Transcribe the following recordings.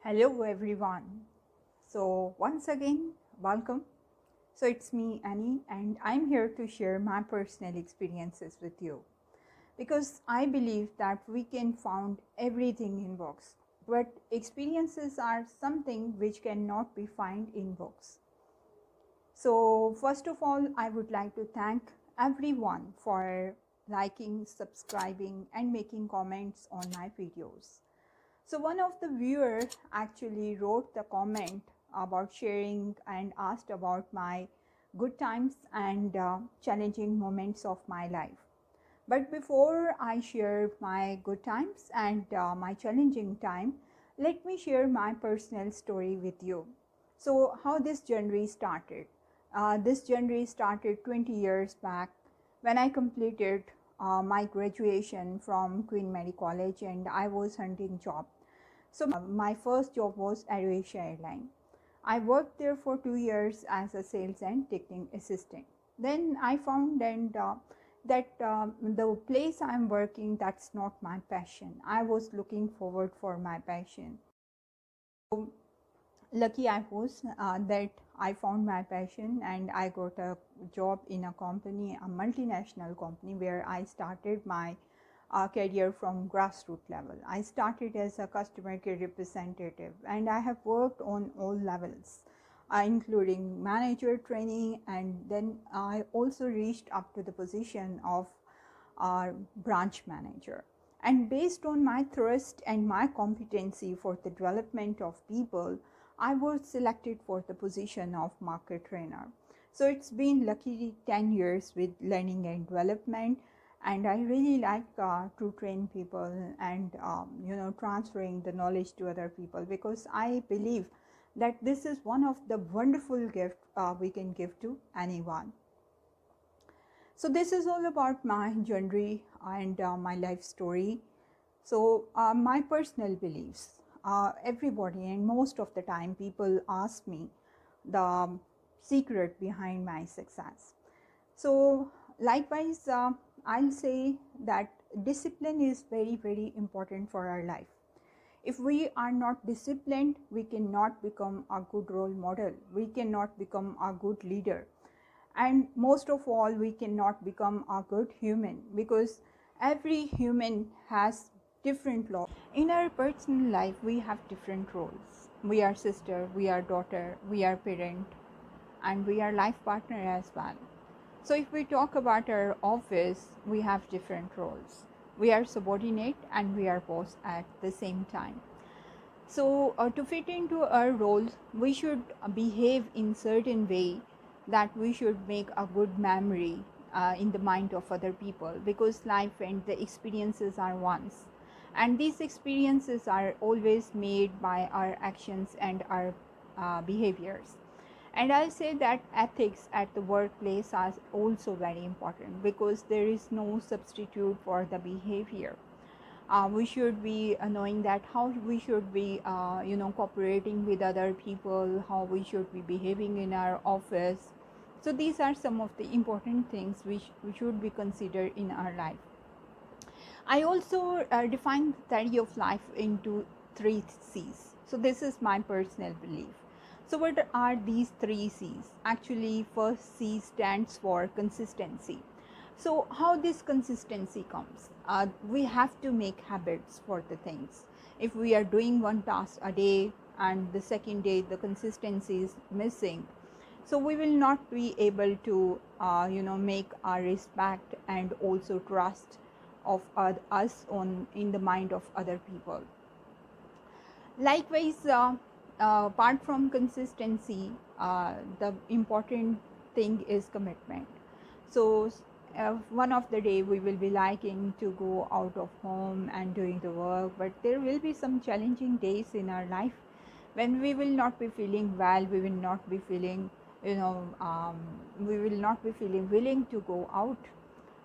Hello everyone. So once again, welcome. So it's me Annie and I'm here to share my personal experiences with you because I believe that we can found everything in books, but experiences are something which cannot be found in books. So first of all, I would like to thank everyone for liking, subscribing and making comments on my videos. So one of the viewers actually wrote the comment about sharing and asked about my good times and challenging moments of my life. But before I share my good times and my challenging time, let me share my personal story with you. So how this journey started? This journey started 20 years back when I completed my graduation from Queen Mary College and I was hunting job. So my first job was AirAsia Airline. I worked there for 2 years as a sales and ticketing assistant. Then I found that the place I'm working, that's not my passion. I was looking forward for my passion. So lucky I was that I found my passion and I got a job in a company, a multinational company where I started my career from grassroots level. I started as a customer care representative and I have worked on all levels, including manager training, and then I also reached up to the position of branch manager. And based on my thrust and my competency for the development of people, I was selected for the position of market trainer. So it's been luckily 10 years with learning and development, and I really like to train people and transferring the knowledge to other people, because I believe that this is one of the wonderful gifts we can give to anyone. So this is all about my journey and my life story. So my personal beliefs, everybody and most of the time people ask me the secret behind my success. So likewise, I'll say that discipline is very, very important for our life. If we are not disciplined, we cannot become a good role model. We cannot become a good leader. And most of all, we cannot become a good human, because every human has different laws. In our personal life, we have different roles. We are sister, we are daughter, we are parent, and we are life partner as well. So if we talk about our office, we have different roles. We are subordinate and we are boss at the same time. So to fit into our roles, we should behave in certain way that we should make a good memory in the mind of other people, because life and the experiences are once, and these experiences are always made by our actions and our behaviors. And I'll say that ethics at the workplace are also very important, because there is no substitute for the behavior. We should be knowing that how we should be cooperating with other people, how we should be behaving in our office. So these are some of the important things which we should be considered in our life. I also define the theory of life into 3 C's. So this is my personal belief. So what are these 3 C's? Actually, first C stands for consistency. So how this consistency comes? We have to make habits for the things. If we are doing one task a day and the second day the consistency is missing, so we will not be able to make our respect and also trust of us on in the mind of other people. Likewise, apart from consistency, the important thing is commitment. So one of the day we will be liking to go out of home and doing the work, but there will be some challenging days in our life when we will not be feeling well, we will not be feeling we will not be feeling willing to go out.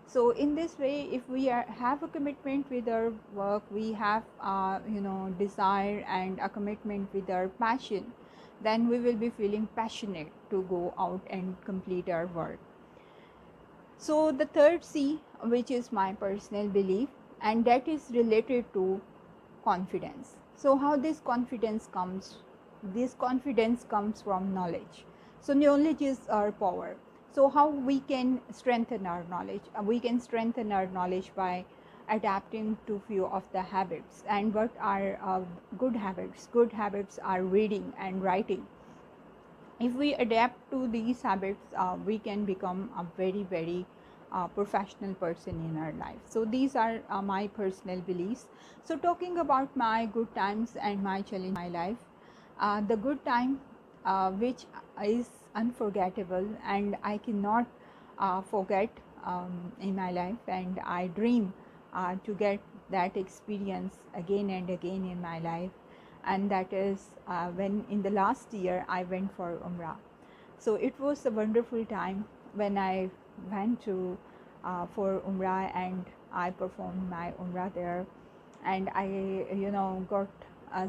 So in this way, if we have a commitment with our work, we have desire and a commitment with our passion, then we will be feeling passionate to go out and complete our work. So the third C, which is my personal belief, and that is related to confidence. So how this confidence comes? This confidence comes from knowledge. So knowledge is our power. So how we can strengthen our knowledge? We can strengthen our knowledge by adapting to few of the habits. And what are good habits? Good habits are reading and writing. If we adapt to these habits, we can become a very professional person in our life. So these are my personal beliefs. So talking about my good times and my challenge in my life, the good time which is unforgettable and I cannot forget in my life, and I dream to get that experience again and again in my life, and that is when in the last year I went for Umrah. So it was a wonderful time when I went to for Umrah, and I performed my Umrah there, and I got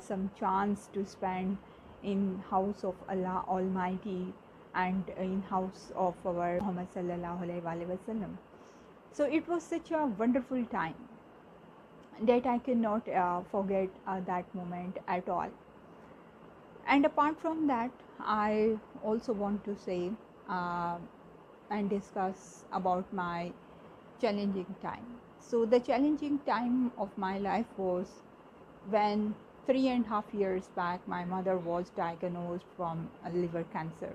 some chance to spend in house of Allah Almighty and in house of our Muhammad sallallahu alaihi wasallam. So it was such a wonderful time that I cannot forget that moment at all. And apart from that, I also want to say and discuss about my challenging time. So the challenging time of my life was when 3.5 years back my mother was diagnosed from a liver cancer.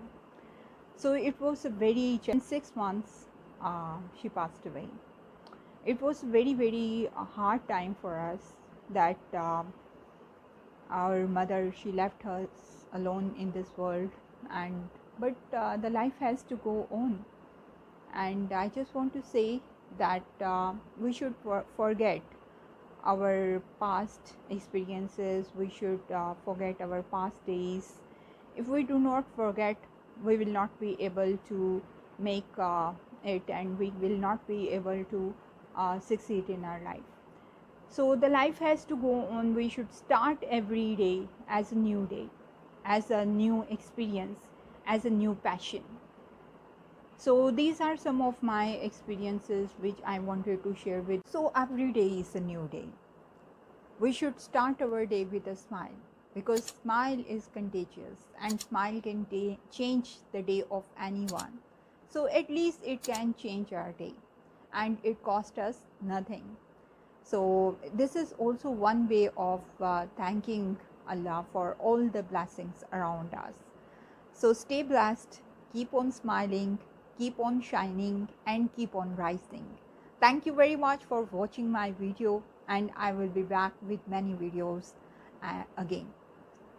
So it was a very, in 6 months she passed away. It was very hard time for us that our mother, she left us alone in this world, and but the life has to go on. And I just want to say that we should forget our past experiences, we should forget our past days. If we do not forget, we will not be able to make it, and we will not be able to succeed in our life. So the life has to go on. We should start every day as a new day, as a new experience, as a new passion. So these are some of my experiences which I wanted to share with. So every day is a new day. We should start our day with a smile, because smile is contagious and smile can change the day of anyone. So at least it can change our day, and it costs us nothing. So this is also one way of thanking Allah for all the blessings around us. So stay blessed, keep on smiling, keep on shining, and keep on rising. Thank you very much for watching my video, and I will be back with many videos again.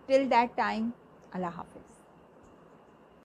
Till that time, Allah Hafiz.